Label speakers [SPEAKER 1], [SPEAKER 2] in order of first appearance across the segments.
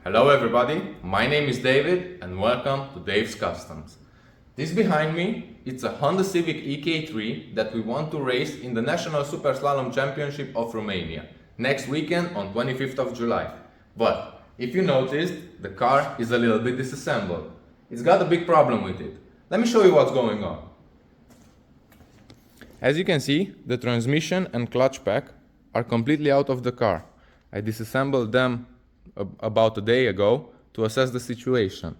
[SPEAKER 1] Hello everybody, my name is David and welcome to Dave's Customs. This behind me, it's a Honda Civic EK3 that we want to race in the National Super Slalom Championship of Romania next weekend on 25th of July. But if you noticed, the car is a little bit disassembled. It's got a big problem with it. Let me show you what's going on. As you can see, the transmission and clutch pack are completely out of the car. I disassembled them about a day ago to assess the situation.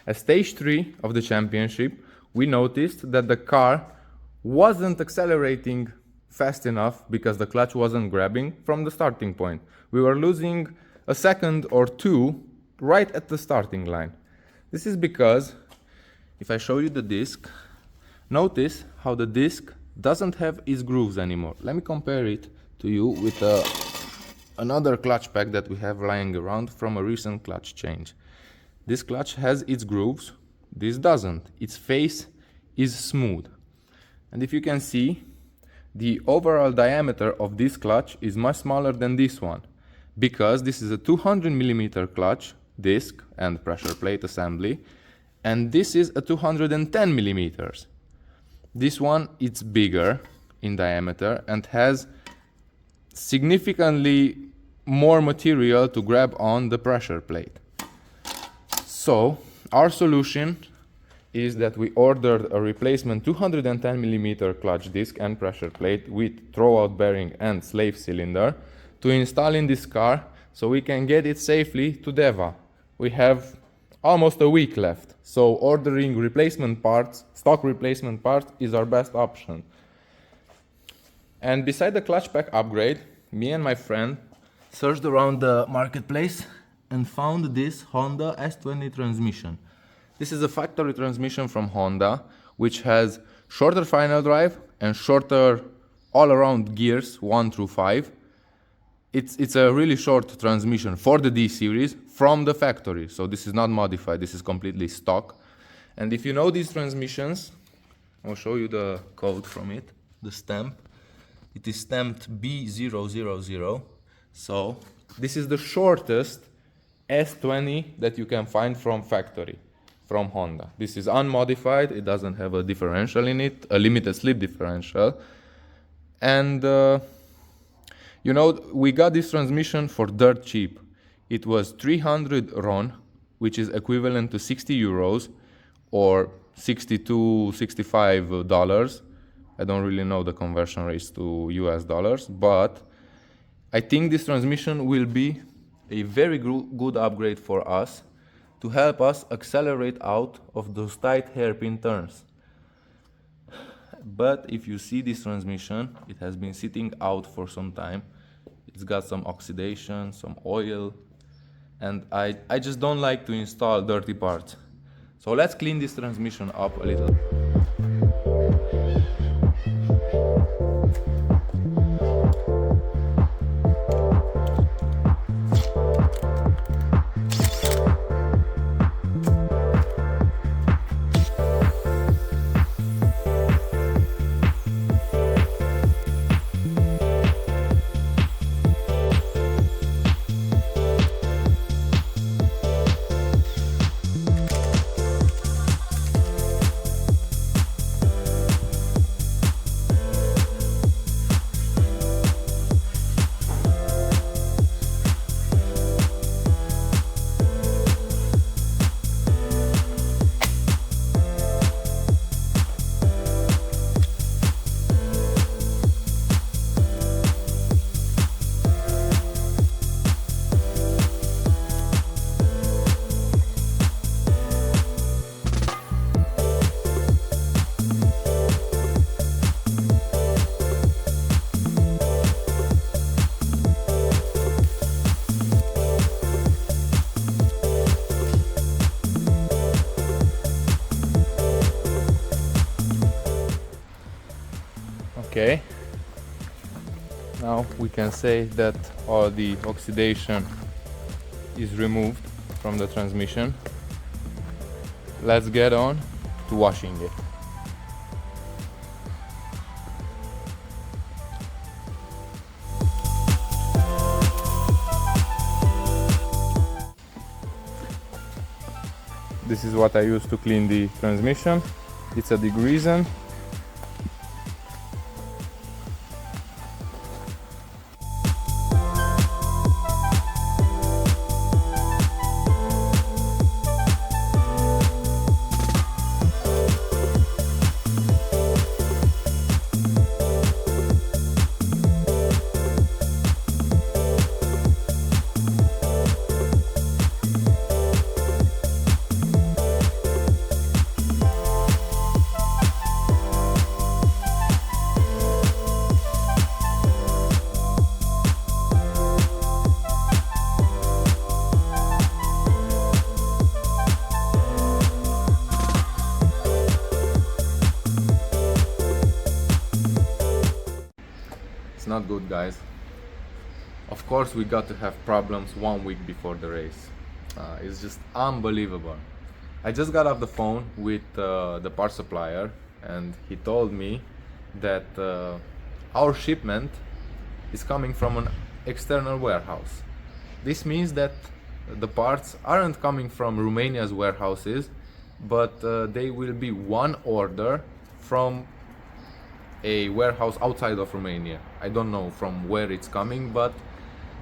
[SPEAKER 1] At stage 3 of the championship, we noticed that the car wasn't accelerating fast enough because the clutch wasn't grabbing from the starting point. We were losing a second or two right at the starting line. This is because, if I show you the disc, notice how the disc doesn't have its grooves anymore. Let me compare it to you with another clutch pack that we have lying around from a recent clutch change. This clutch has its grooves, this doesn't. Its face is smooth. And if you can see, the overall diameter of this clutch is much smaller than this one, because this is a 200mm clutch disc and pressure plate assembly, and this is a 210mm. This one is bigger in diameter and has significantly more material to grab on the pressure plate. So our solution is that we ordered a replacement 210mm clutch disc and pressure plate with throwout bearing and slave cylinder to install in this car so we can get it safely to Deva. We have almost a week left, so ordering replacement parts, stock replacement parts, is our best option. And beside the clutch pack upgrade, me and my friend searched around the marketplace and found this Honda S20 transmission. This is a factory transmission from Honda, which has shorter final drive and shorter all-around gears 1 through 5. It's a really short transmission for the D series from the factory, so this is not modified, this is completely stock. And if you know these transmissions, I'll show you the code from it, the stamp. It is stamped B000, so this is the shortest S20 that you can find from factory, from Honda. This is unmodified, it doesn't have a differential in it, a limited slip differential. And you know, we got this transmission for dirt cheap. It was 300 RON, which is equivalent to 60 euros or $62, $65. I don't really know the conversion rates to US dollars, but I think this transmission will be a very good upgrade for us to help us accelerate out of those tight hairpin turns. But if you see this transmission, it has been sitting out for some time. It's got some oxidation, some oil, and I just don't like to install dirty parts. So let's clean this transmission up a little. Okay, now we can say that all the oxidation is removed from the transmission. Let's get on to washing it. This is what I use to clean the transmission. It's a degreaser. Not good, guys. Of course we got to have problems 1 week before the race. It's just unbelievable. I just got off the phone with the part supplier, and he told me that our shipment is coming from an external warehouse. This means that the parts aren't coming from Romania's warehouses, but they will be one order from a warehouse outside of Romania. I don't know from where it's coming, but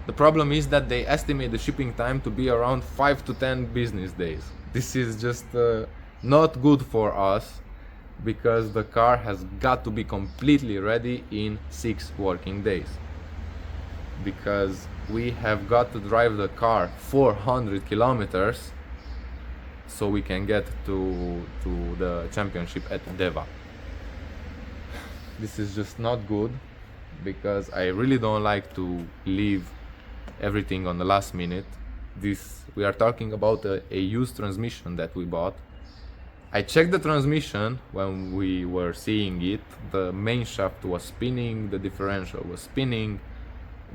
[SPEAKER 1] the problem is that they estimate the shipping time to be around 5 to 10 business days. This is just not good for us, because the car has got to be completely ready in 6 working days. Because we have got to drive the car 400 kilometers so we can get to the championship at Deva. This is just not good, because I really don't like to leave everything on the last minute. We are talking about a used transmission that we bought. I checked the transmission when we were seeing it. The main shaft was spinning, the differential was spinning,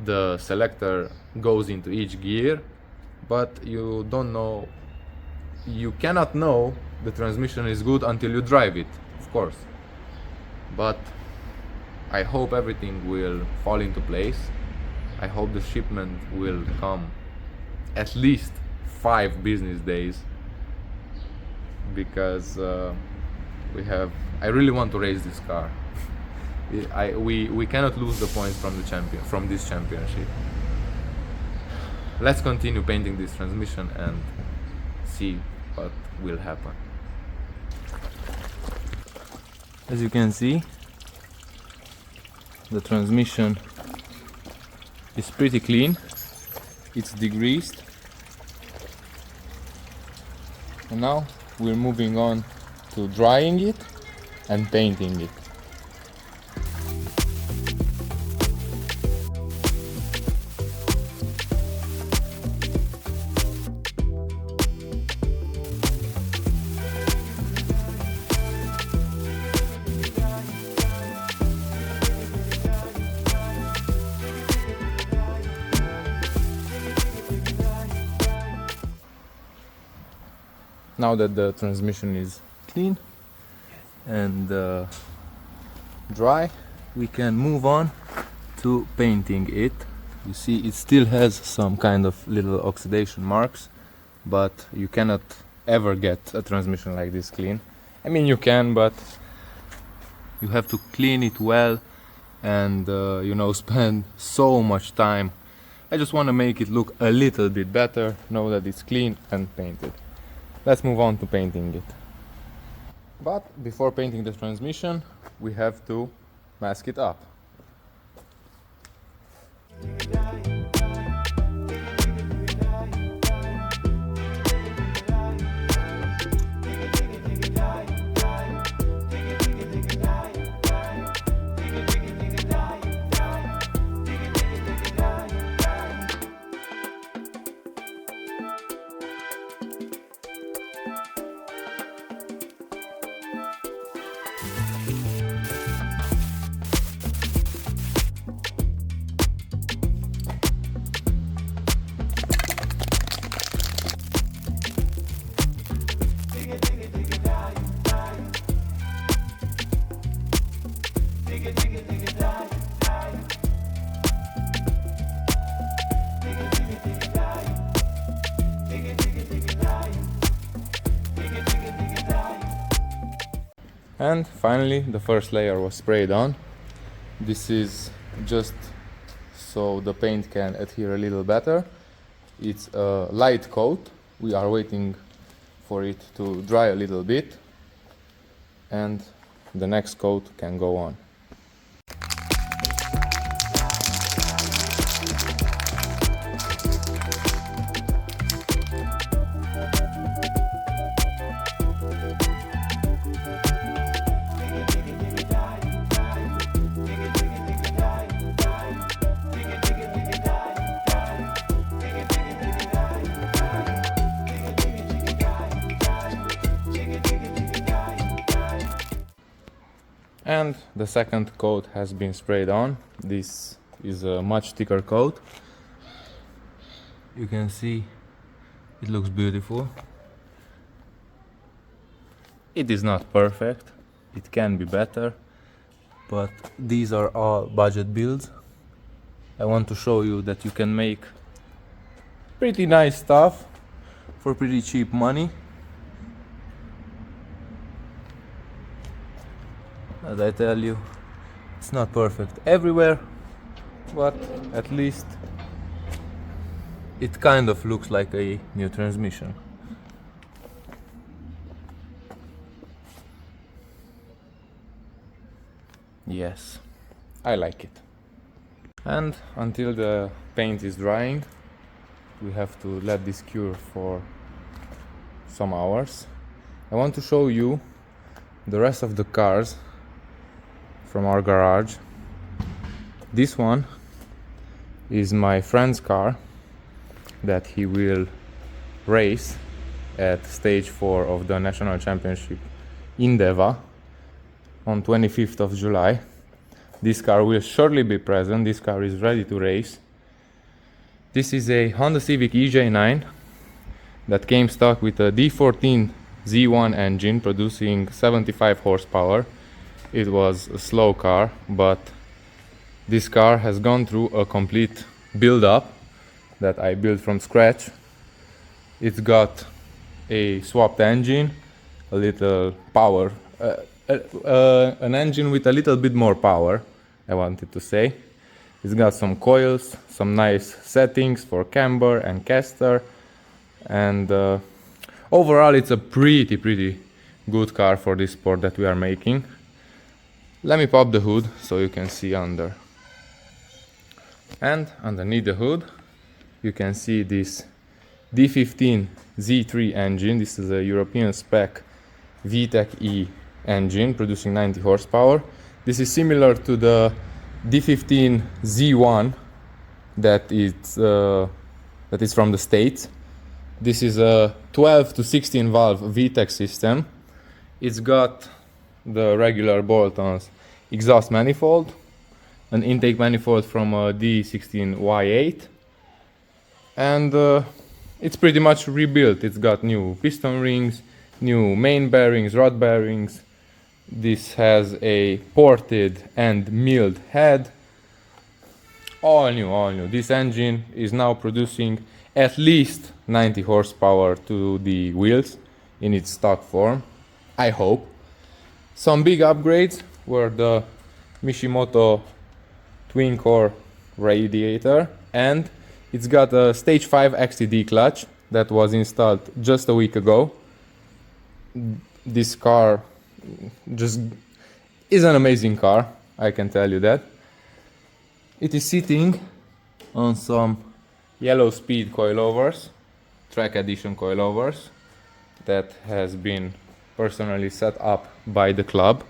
[SPEAKER 1] the selector goes into each gear, but you don't know, you cannot know the transmission is good until you drive it, of course. But I hope everything will fall into place. I hope the shipment will come at least 5 business days, because I really want to race this car. We cannot lose the points from this championship. Let's continue painting this transmission and see what will happen. As you can see, the transmission is pretty clean. It's degreased. And now we're moving on to drying it and painting it. Now that the transmission is clean and dry, we can move on to painting it. You see, it still has some kind of little oxidation marks, but you cannot ever get a transmission like this clean. I mean, you can, but you have to clean it well and spend so much time. I just want to make it look a little bit better, know that it's clean and painted. Let's move on to painting it. But before painting the transmission, we have to mask it up. And finally the first layer was sprayed on. This is just so the paint can adhere a little better. It's a light coat. We are waiting for it to dry a little bit and the next coat can go on. And the second coat has been sprayed on. This is a much thicker coat. You can see it looks beautiful. It is not perfect, it can be better, but these are all budget builds. I want to show you that you can make pretty nice stuff for pretty cheap money. As I tell you, it's not perfect everywhere, but at least it kind of looks like a new transmission. Yes, I like it. And until the paint is drying, we have to let this cure for some hours. I want to show you the rest of the cars from our garage. This one is my friend's car that he will race at stage 4 of the national championship in Deva on 25th of July. This car will shortly be present. This car is ready to race. This is a Honda Civic EJ9 that came stock with a D14 Z1 engine producing 75 horsepower. It was a slow car, but this car has gone through a complete build-up that I built from scratch. It's got a swapped engine, a little power, an engine with a little bit more power, I wanted to say. It's got some coils, some nice settings for camber and caster, and overall it's a pretty good car for this sport that we are making. Let me pop the hood so you can see under. And underneath the hood you can see this D15 Z3 engine. This is a European spec VTEC E engine producing 90 horsepower. This is similar to the D15 Z1 that is from the States. This is a 12 to 16 valve VTEC system. It's got the regular bolt-ons exhaust manifold, an intake manifold from a D16Y8, and it's pretty much rebuilt. It's got new piston rings, new main bearings, rod bearings. This has a ported and milled head. All new. This engine is now producing at least 90 horsepower to the wheels in its stock form, I hope. Some big upgrades were the Mishimoto twin core radiator, and it's got a stage 5 XTD clutch that was installed just a week ago. This car just is an amazing car, I can tell you that. It is sitting on some yellow speed coilovers, track edition coilovers, that has been personally set up by the club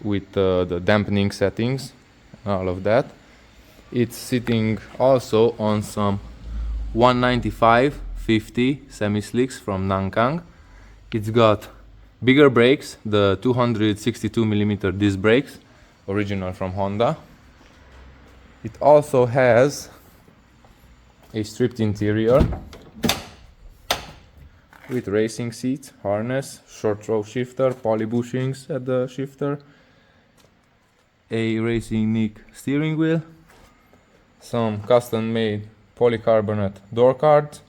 [SPEAKER 1] with the dampening settings and all of that. It's sitting also on some 195/50 semi-slicks from Nankang. It's got bigger brakes, the 262mm disc brakes, original from Honda. It also has a stripped interior with racing seats, harness, short throw shifter, poly bushings at the shifter, a racing Nick steering wheel, some custom made polycarbonate door cards,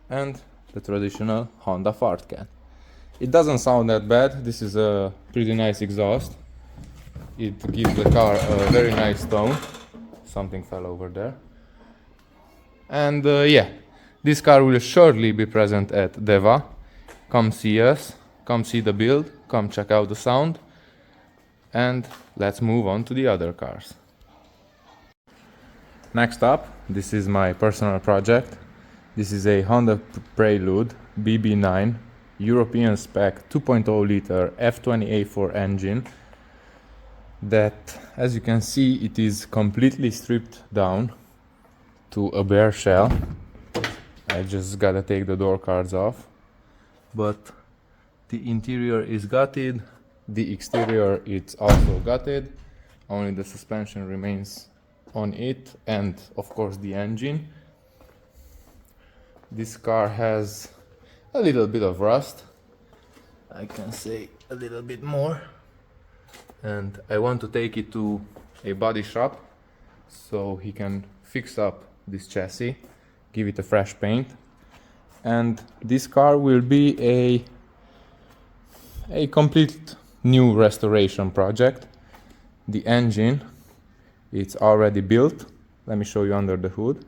[SPEAKER 1] and the traditional Honda fart can. It doesn't sound that bad. This is a pretty nice exhaust. It gives the car a very nice tone. Something fell over there. And yeah, this car will surely be present at Deva. Come see us, come see the build, come check out the sound, and let's move on to the other cars. Next up, this is my personal project. This is a Honda Prelude BB9 European spec 2.0 liter F20A4 engine that, as you can see, it is completely stripped down to a bare shell. I just gotta take the door cards off, but the interior is gutted, the exterior it's also gutted, only the suspension remains on it, and of course the engine. This car has a little bit of rust, I can say a little bit more, and I want to take it to a body shop so he can fix up this chassis, give it a fresh paint, and this car will be a complete new restoration project. The engine, it's already built. Let me show you under the hood.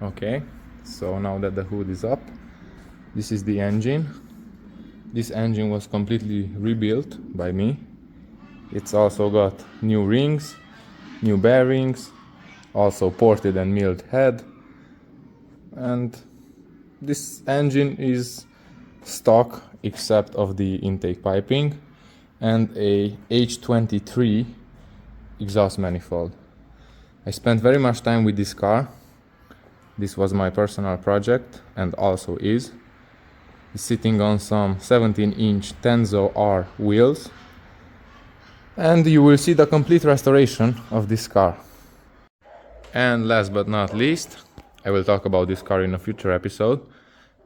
[SPEAKER 1] Okay, so now that the hood is up, this is the engine. This engine was completely rebuilt by me. It's also got new rings, new bearings, also ported and milled head, and this engine is stock except of the intake piping and a H23 exhaust manifold. I spent very much time with this car. This was my personal project and also is. It's sitting on some 17-inch Tenzo R wheels, and you will see the complete restoration of this car. And last but not least, I will talk about this car in a future episode.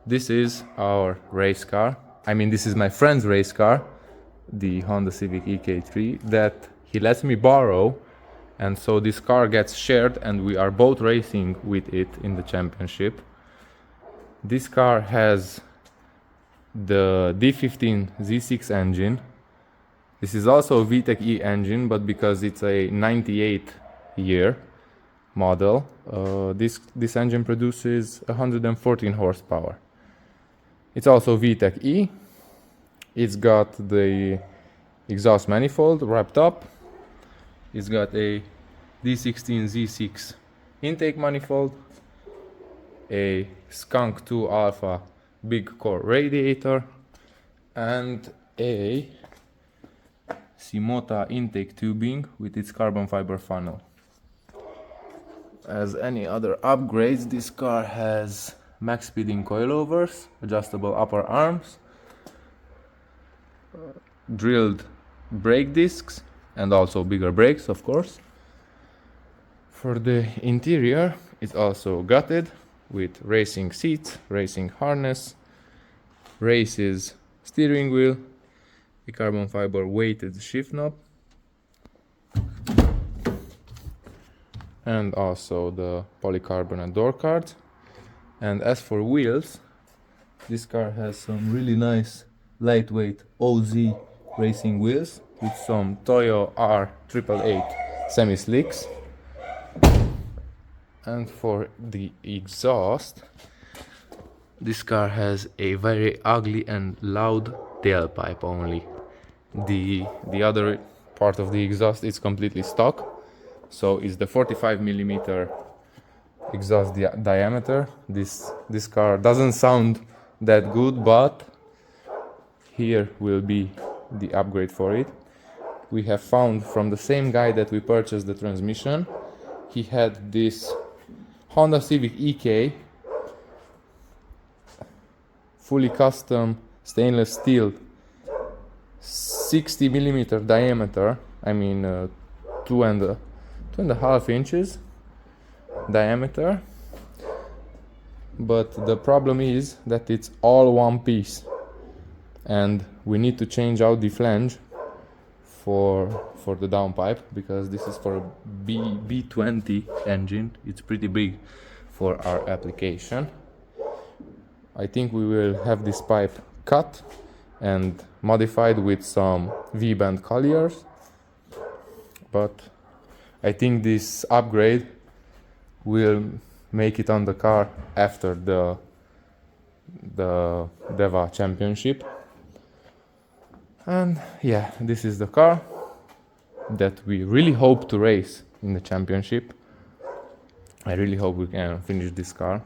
[SPEAKER 1] This is our race car. I mean, this is my friend's race car, the Honda Civic EK3, that he lets me borrow, and so this car gets shared and we are both racing with it in the championship. This car has the D15 Z6 engine. This is also a VTEC E engine, but because it's a 98 year model, this engine produces 114 horsepower. It's also VTEC E. It's got the exhaust manifold wrapped up. It's got a D16 Z6 intake manifold, a Skunk 2 Alpha big core radiator, and a Simota intake tubing with its carbon fiber funnel. As any other upgrades, this car has max speeding coilovers, adjustable upper arms, drilled brake discs, and also bigger brakes, of course. For the interior, it's also gutted with racing seats, racing harness, races steering wheel, a carbon fiber weighted shift knob, and also the polycarbonate door cards. And as for wheels, this car has some really nice lightweight OZ racing wheels with some Toyo R888 semi-slicks. And for the exhaust, this car has a very ugly and loud tailpipe only. The other part of the exhaust is completely stock, so it's the 45mm exhaust diameter. This car doesn't sound that good, but here will be the upgrade for it. We have found from the same guy that we purchased the transmission, he had this Honda Civic EK fully custom stainless steel 60mm diameter, I mean 2.5 inches diameter, but the problem is that it's all one piece and we need to change out the flange for the downpipe, because this is for a B20 engine. It's pretty big for our application. I think we will have this pipe cut and modified with some V-band colliers, but I think this upgrade will make it on the car after the DEVA championship. And yeah, this is the car that we really hope to race in the championship. I really hope we can finish this car.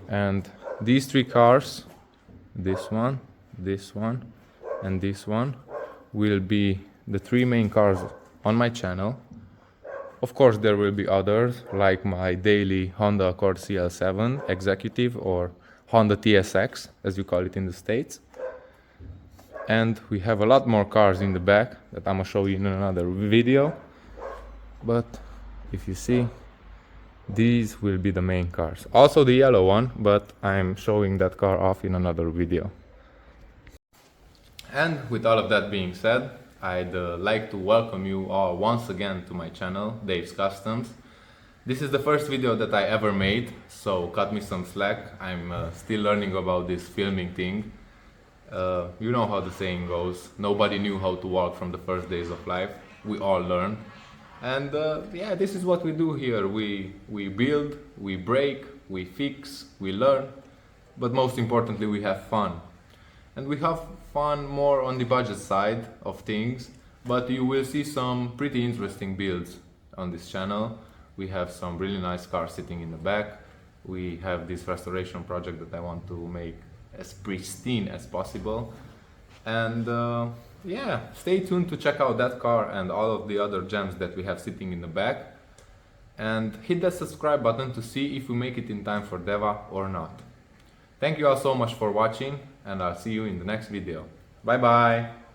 [SPEAKER 1] And these three cars, this one, and this one, will be the three main cars on my channel. Of course, there will be others, like my daily Honda Accord CL7 Executive or Honda TSX, as you call it in the States. And we have a lot more cars in the back that I'm gonna show you in another video. But if you see, these will be the main cars. Also the yellow one, but I'm showing that car off in another video. And with all of that being said, I'd like to welcome you all once again to my channel, Dave's Customs. This is the first video that I ever made, so cut me some slack. I'm still learning about this filming thing. You know how the saying goes, nobody knew how to walk from the first days of life. We all learn. And yeah, this is what we do here. We build, we break, we fix, we learn, but most importantly we have fun. And we have fun more on the budget side of things, but you will see some pretty interesting builds on this channel. We have some really nice cars sitting in the back. We have this restoration project that I want to make as pristine as possible. And yeah, stay tuned to check out that car and all of the other gems that we have sitting in the back. And hit that subscribe button to see if we make it in time for DEVA or not. Thank you all so much for watching, and I'll see you in the next video. Bye bye!